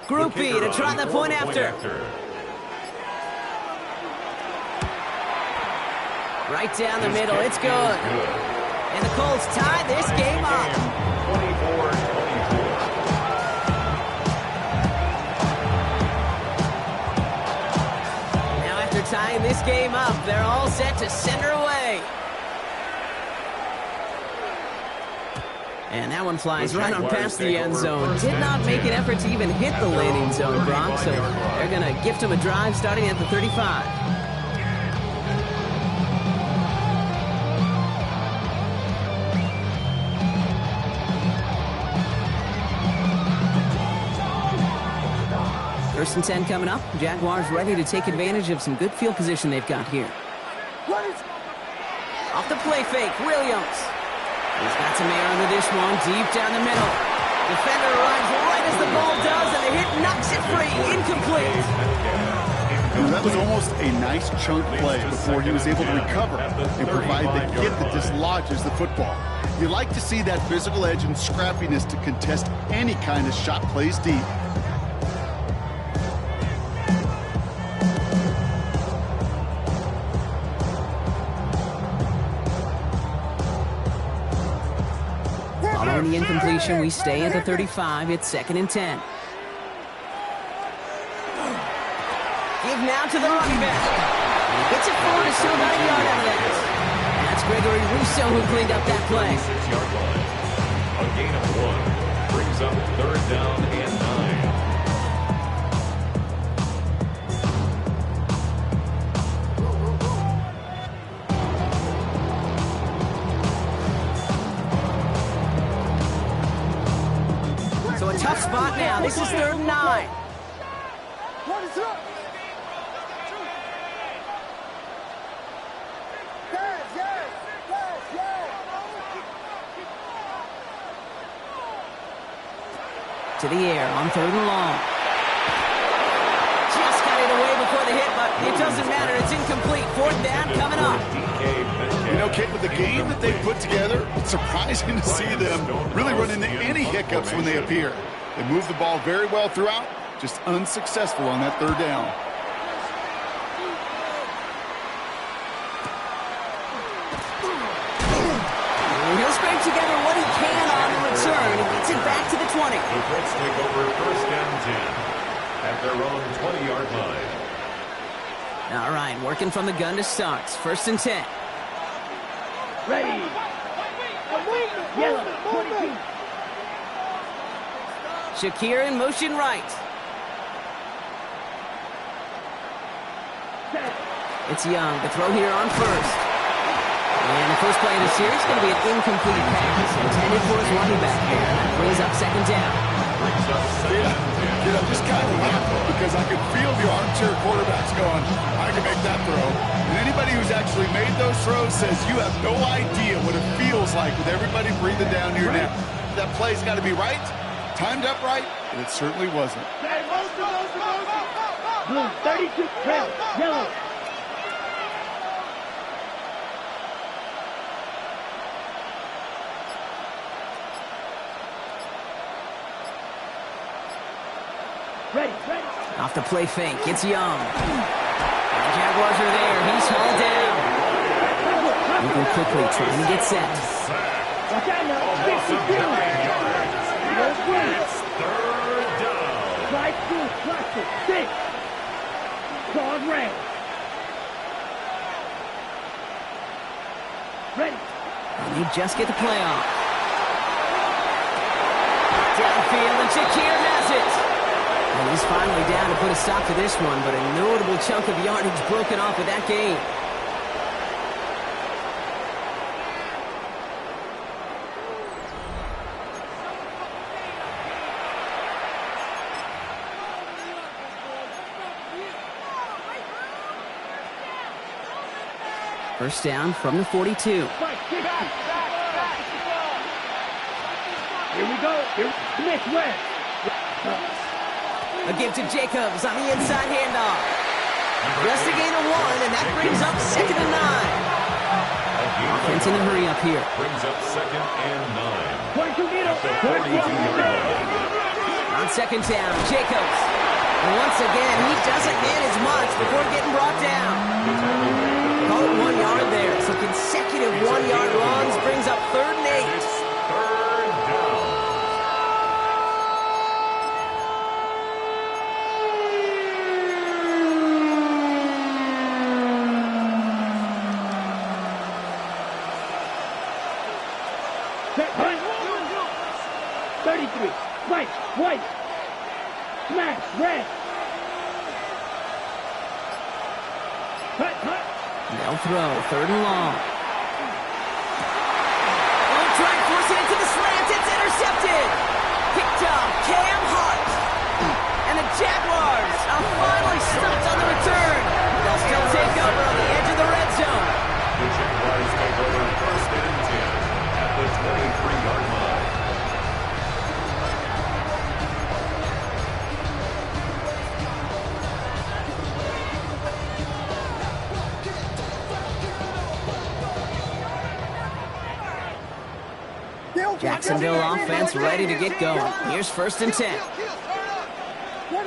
Group B to try the point after. Right down the middle, it's good. And the Colts tie this game up. 24-24. Now after tying this game up, they're all set to send her away. And that one flies right on past the end zone. Did not make an effort to even hit the landing zone, Brock, so they're going to gift him a drive starting at the 35. First and 10 coming up. Jaguars ready to take advantage of some good field position they've got here. Off the play fake, Williams. He's got some air under this one, deep down the middle. Defender arrives right as the ball does, and the hit knocks it free. Incomplete. That was almost a nice chunk play before he was able to recover and provide the hit that dislodges the football. You like to see that physical edge and scrappiness to contest any kind of shot plays deep. Following the incompletion, we stay at the 35. It's 2nd and 10. Give now to the running back. He gets it forward, and still got a yard out of that. That's Gregory Rousseau who cleaned up that play. 6-yard line. A gain of 1 brings up 3rd down and 9. Tough spot now. This is 3rd and 9. What is up? To the air on 3rd and long. Just got it away before the hit, but it doesn't matter. It's incomplete. 4th down coming up. You know, Kate, with the game that they put together, it's surprising to see them really run into any hiccups when they appear. They move the ball very well throughout, just unsuccessful on that 3rd down. He'll scrape together what he can on the return. He gets it back to the 20. The Colts take over 1st and 10 at their own 20-yard line. All right, working from the gun to start. 1st and 10. Ready. Yellow. 22. Shakir in motion right. It's Young. The throw here on 1st. And the first play of the series is going to be an incomplete pass intended for his running back here. That brings up 2nd down. I'm just kind of laughing because I could feel the armchair quarterbacks going, I can make that throw. And anybody who's actually made those throws says you have no idea what it feels like with everybody breathing down your neck. That play's got to be right, timed up right, and it certainly wasn't. Blue, 32, red, yellow. Ready. Off the play fake, it's Young. The Jaguars are there, he's hauled down. Moving quickly, trying to get set. Watch out now. Almost a million yards. It's third down. Slide through, cluster, 6. Guard red. Ready. And they just get the play off. Downfield, and Shakir has it. And he's finally down to put a stop to this one, but a notable chunk of yardage broken off with that gain. First down from the 42. Here we go. Smith West. A give to Jacobs on the inside handoff. Just a gain of 1, and that brings up 2nd and 9. Offense in a hurry up here. Brings up 2nd and 9. Point to middle. At the 42-yard line. On 2nd down, Jacobs. And once again, he doesn't manage much before getting brought down. Call it 1 yard there. So consecutive 1-yard runs brings up 3rd and 8. It's third down. Set, punt. 33. White. Smash. Red. Punt. They'll throw 3rd and long. Oh, try and force it into the slant. It's intercepted. Picked up Cam Hart. And the Jaguars are finally stopped on the return. They'll still take over on the edge of the red zone. The Jaguars take over 1st and 10 at the 23-yard line. Jacksonville offense ready to get going. Here's 1st and 10. Right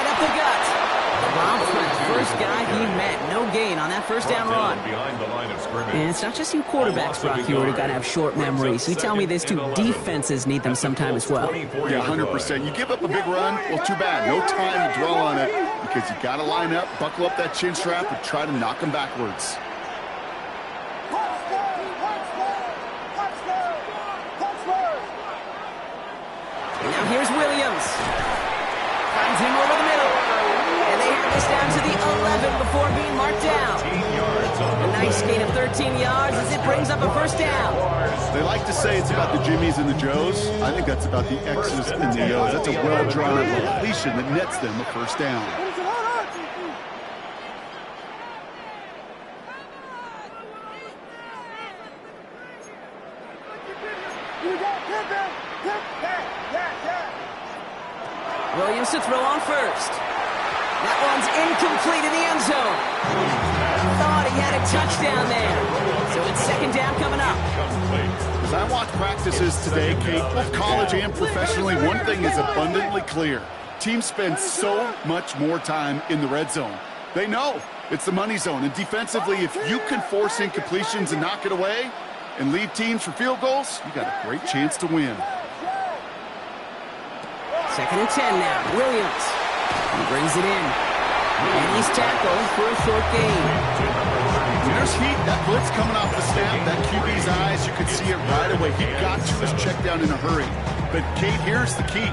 up the gut. Rob for the first guy he met. No gain on that first down run. Behind the line of scrimmage. And it's not just you quarterbacks, Brock, who are going to have short memories. You tell me this too. Defenses need them sometime as well. Yeah, 100%. You give up a big run, well, too bad. No time to dwell on it because you got to line up, buckle up that chin strap, and try to knock them backwards. Now here's Williams. Finds him over the middle. And they have this down to the 11 before being marked down. A nice gain of 13 yards as it brings up a 1st down. They like to say it's about the Jimmies and the Joes. I think that's about the X's and the O's. That's a well-drawn completion that nets them a 1st down. Williams to throw on 1st. That one's incomplete in the end zone. Thought he had a touchdown there. So it's 2nd down coming up. As I watch practices today, Kate, both college and professionally, one thing is abundantly clear. Teams spend so much more time in the red zone. They know it's the money zone. And defensively, if you can force incompletions and knock it away and lead teams for field goals, you got a great chance to win. 2nd and 10 now. Williams. He brings it in. And he's tackled for a short gain. There's heat. That blitz coming off the snap. That QB's eyes, you could see it right away. He got to his check down in a hurry. But, Kate, here's the key.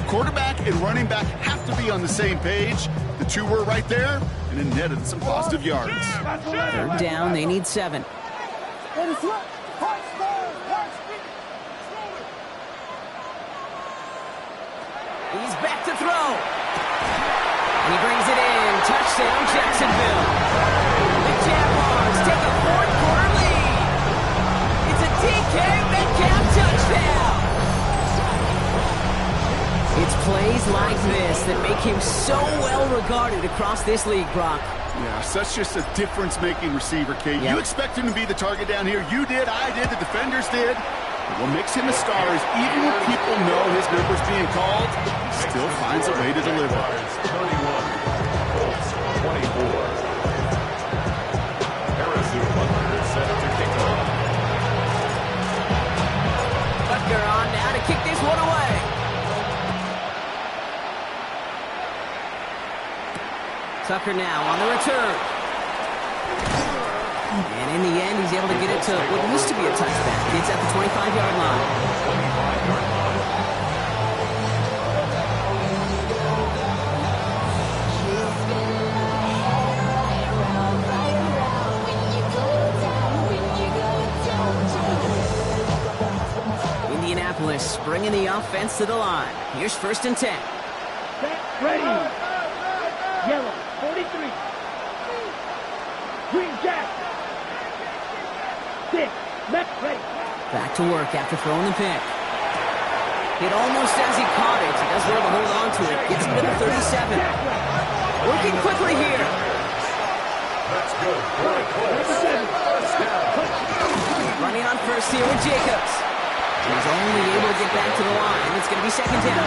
Quarterback and running back have to be on the same page. The two were right there, and it netted some positive yards. 3rd down. They need 7. He's back to throw. And he brings it in. Touchdown, Jacksonville. The Jaguars take a 4th-quarter lead. It's a DK Metcalf touchdown. It's plays like this that make him so well regarded across this league, Brock. Yeah, such just a difference-making receiver, Kate. Yep. You expect him to be the target down here. You did, I did, the defenders did. What makes him a star is even when people know his number's being called, he still finds a way to deliver. 31, Colts 24. Harrison Butker is set to kick off. Butker on now to kick this one away. Tucker now on the return. And in the end, he's able to get it to what used to be a touchback. It's at the 25-yard line. 25-yard line. Indianapolis bringing the offense to the line. Here's 1st and 10. Ready. Yellow, 43. Green Jack. 6. Left, ready. Back to work after throwing the pick. Hit almost as he caught it. He does well to hold on to it. Gets him to the 37. Working quickly here. That's good. Running on first here with Jacobs. He's only able to get back to the line. It's going to be 2nd down.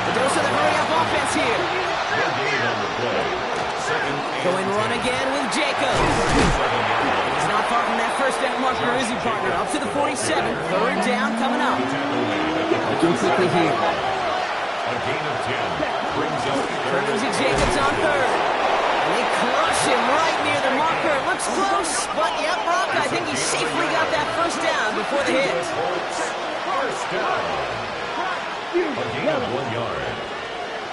The dose of the hurry-up offense here. Going run again with Jacobs. He's not far from that 1st down marker, is he, partner? Up to the 47. 3rd down coming up. Looking quickly here. A gain of 10 brings up Curtis Jacobs on 3rd. And they crush him right near the marker. It looks close, but yep, Brock, I think he safely got that 1st down before the hit. First down. A gain of 1 yard.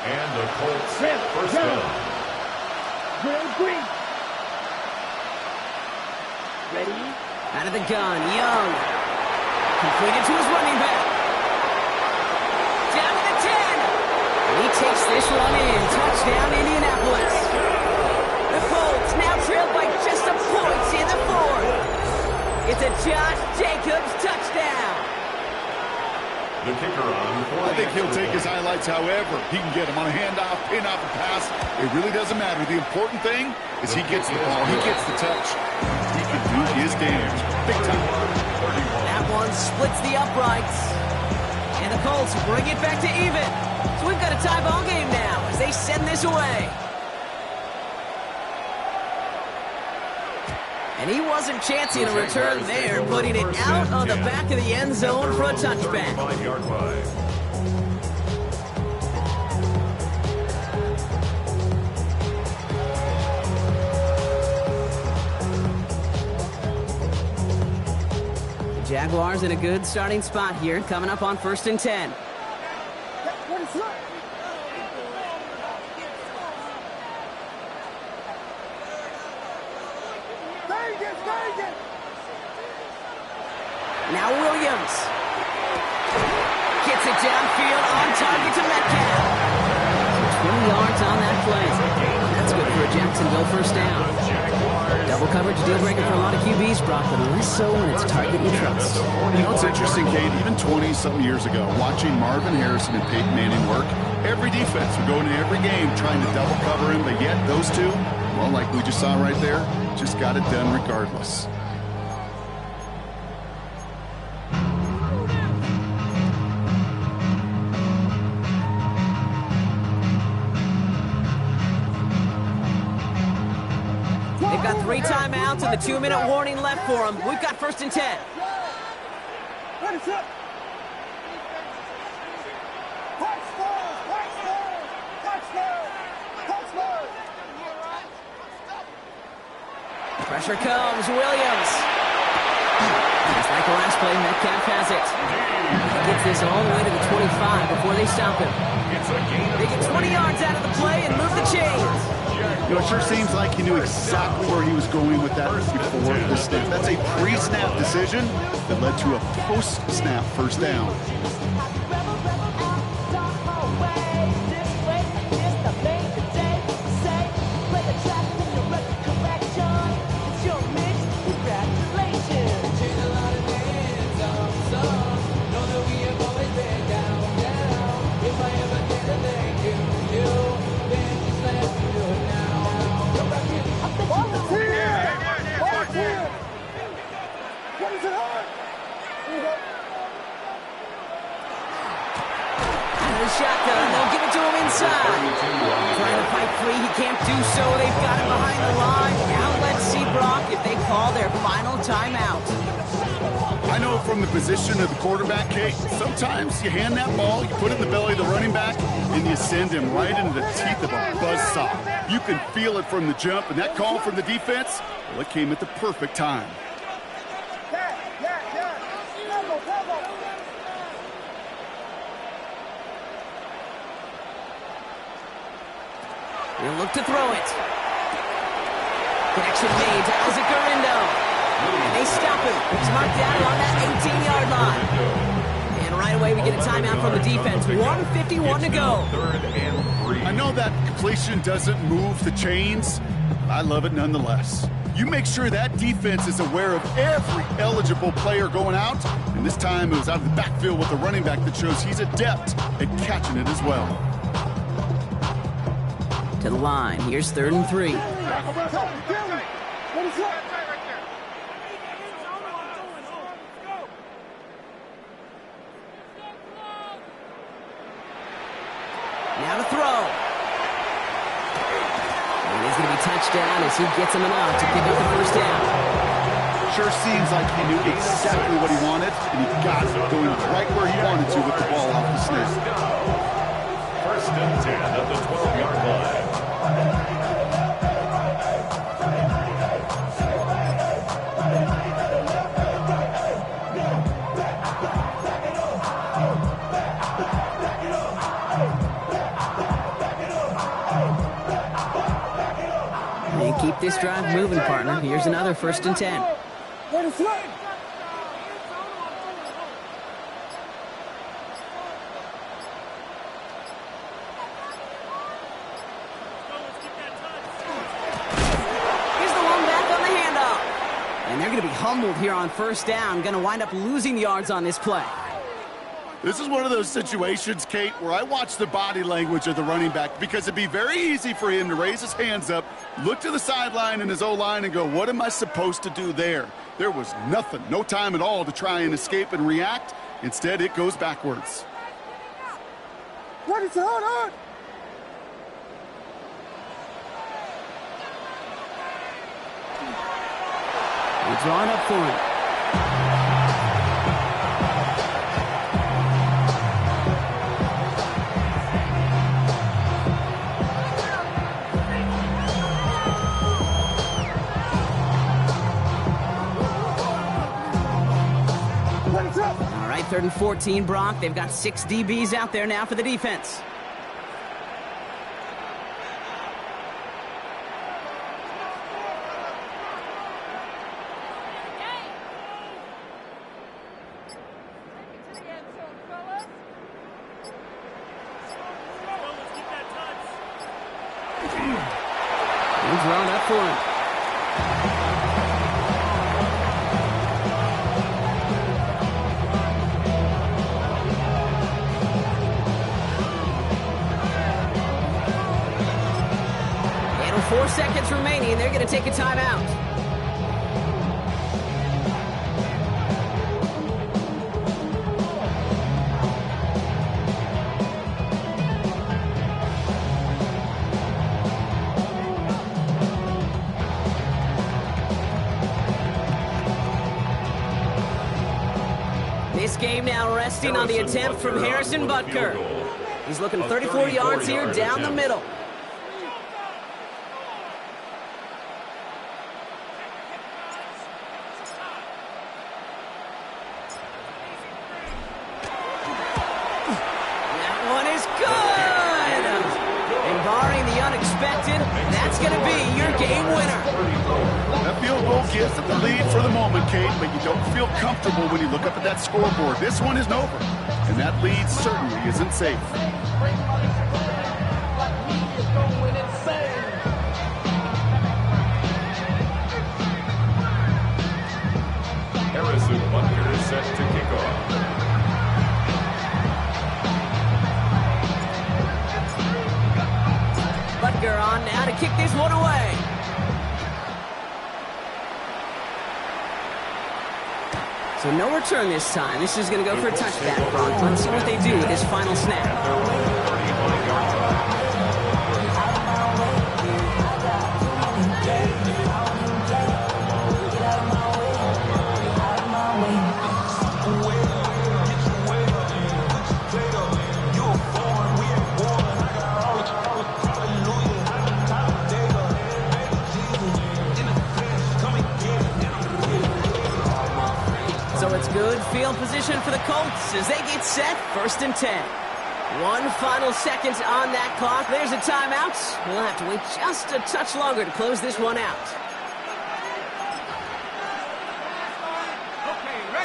And the Colts first down. Green. Ready. Out of the gun, Young. Completed to his running back. Down to the 10. And he takes this one in. Touchdown, Indianapolis. The Colts now trailed by just a point in the 4th. It's a Josh Jacobs touchdown. The kicker on. I think he'll take his highlights however he can get them on a handoff, pin off a pass. It really doesn't matter. The important thing is he gets the ball. He gets the touch. He can do his damage. Big time. That one splits the uprights. And the Colts bring it back to even. So we've got a tie ball game now as they send this away. And he wasn't chancing a return there, putting it out on the back of the end zone for a touchback. 5-yard line. The Jaguars in a good starting spot here, coming up on 1st and 10. What is up? Now Williams. Gets it downfield on target to Metcalf. 20 yards on that play. That's good for a Jacksonville 1st down. Double coverage deal breaker for a lot of QBs, Brock, but less so when it's target you trust. You know, it's interesting, Kate, even 20-something years ago, watching Marvin Harrison and Peyton Manning work, every defense would go into every game trying to double cover him, but yet those two, well, like we just saw right there, just got it done regardless. They've got 3 timeouts and the 2-minute warning left for them. We've got 1st and 10. What is up? Pressure comes, Williams. Just like the last play, Metcalf has it. He gets this all the way to the 25 before they stop him. They get 20 yards out of the play and move the chains. You know, it sure seems like he knew exactly where he was going with that before the snap. That's a pre-snap decision that led to a post-snap 1st down. What is it hard? the shotgun. They'll give it to him inside. Trying to fight free. He can't do so. They've got him behind the line. Now let's see, Brock, if they call their final timeout. I know from the position of the quarterback, Kate, sometimes you hand that ball, you put it in the belly of the running back, and you send him right into the teeth of a buzzsaw. You can feel it from the jump, and that call from the defense, well, it came at the perfect time. He'll look to throw it. Connection made to Isaac Gurindo. And they stop him. He's marked down on that 18-yard line. And right away we get a timeout from the defense. 1:51 to go. I know that completion doesn't move the chains, but I love it nonetheless. You make sure that defense is aware of every eligible player going out, and this time it was out of the backfield with a running back that shows he's adept at catching it as well. To the line. Here's 3rd and 3. Now to throw. And he's going to be touchdown as he gets him enough to pick up the first down. Sure seems like he knew exactly what he wanted, and he got it going right where he wanted to with the ball off the snap. 1st and 10 at the 12-yard line. And keep this drive moving, partner. Here's another 1st and 10. And they're going to be humbled here on 1st down. Going to wind up losing yards on this play. This is one of those situations, Kate, where I watch the body language of the running back because it'd be very easy for him to raise his hands up, look to the sideline and his O-line and go, what am I supposed to do there? There was nothing, no time at all to try and escape and react. Instead, it goes backwards. What is hold on? We're drawing up for him. All right, 3rd and 14, Brock. They've got 6 DBs out there now for the defense. We're drawing up for him. And with 4 seconds remaining, they're going to take a timeout. This game now resting on the attempt from Harrison Butker. He's looking 34 yards here down the middle. That one is good! And barring the unexpected, that's going to be your game winner. That field goal gives them the lead for the moment, Kate, but you don't feel comfortable when you look up at that scoreboard. This one isn't over, and that lead certainly isn't safe. Harrison Butker is set to kick off. Butker on now to kick this one away. So no return this time. This is going to go for a touchback, Brock. Let's see what they do with this final snap. So it's good field position for the Colts as they get set, 1st and 10. One final second on that clock. There's a timeout. We'll have to wait just a touch longer to close this one out.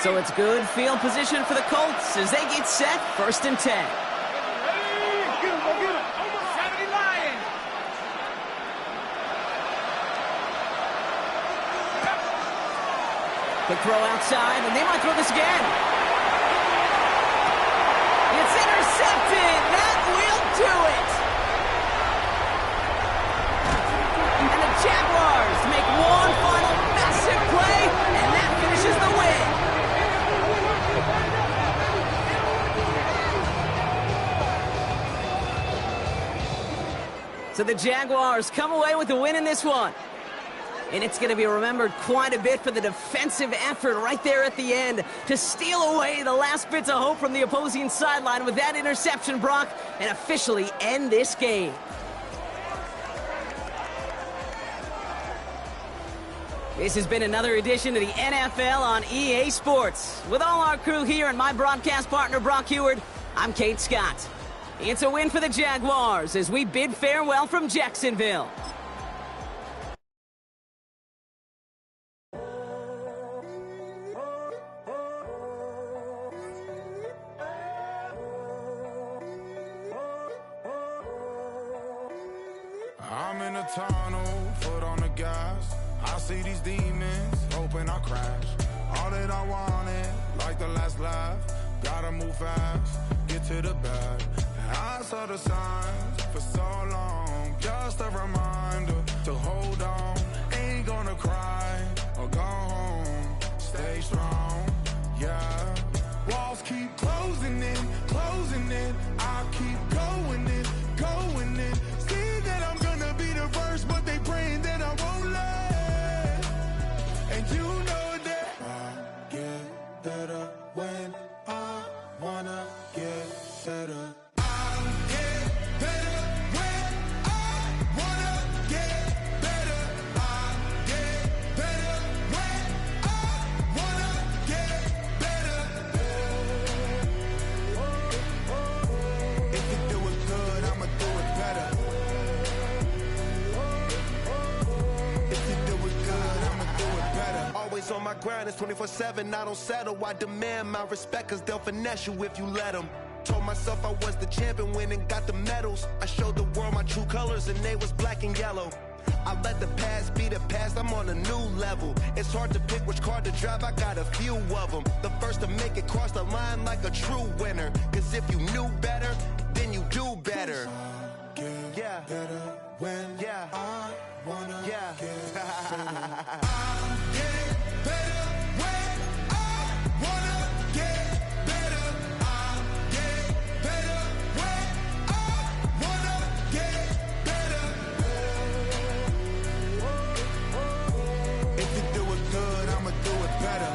So it's good field position for the Colts as they get set, 1st and 10. Quick throw outside, and they might throw this again. It's intercepted. That will do it. And the Jaguars make one final massive play, and that finishes the win. So the Jaguars come away with the win in this one. And it's going to be remembered quite a bit for the defensive effort right there at the end to steal away the last bits of hope from the opposing sideline with that interception, Brock, and officially end this game. This has been another edition of the NFL on EA Sports. With all our crew here and my broadcast partner, Brock Huard, I'm Kate Scott. It's a win for the Jaguars as we bid farewell from Jacksonville. I'm in a tunnel, foot on the gas. I see these demons, hoping I crash. All that I wanted, like the last laugh. Gotta move fast, get to the bag. And I saw the signs for so long. Just a reminder to hold on. Ain't gonna cry or go home. Stay strong, yeah. Walls keep closing in, closing in. I keep going in, going in. See that I'm gonna be the first, but they praying that I won't let. And you know that I get better when I wanna get better. I get better when I wanna get better. I get better when I wanna get better. If you do it good, I'ma do it better. If you do it good, I'ma do it better. Always on my grind, it's 24/7, I don't settle. I demand my respect, cause they'll finesse you if you let them. Told myself I was the champion, went and got the medals. I showed the world my true colors and they was black and yellow. I let the past be the past, I'm on a new level. It's hard to pick which car to drive, I got a few of them. The first to make it cross the line like a true winner. Cause if you knew better, then you do better. Yeah. Better when I wanna get better. I get better when I wanna get better. I get better when I wanna get better. If you do it good, I'ma do it better.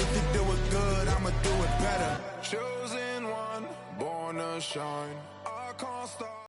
If you do it good, I'ma do it better. Chosen one, born to shine. I can't stop.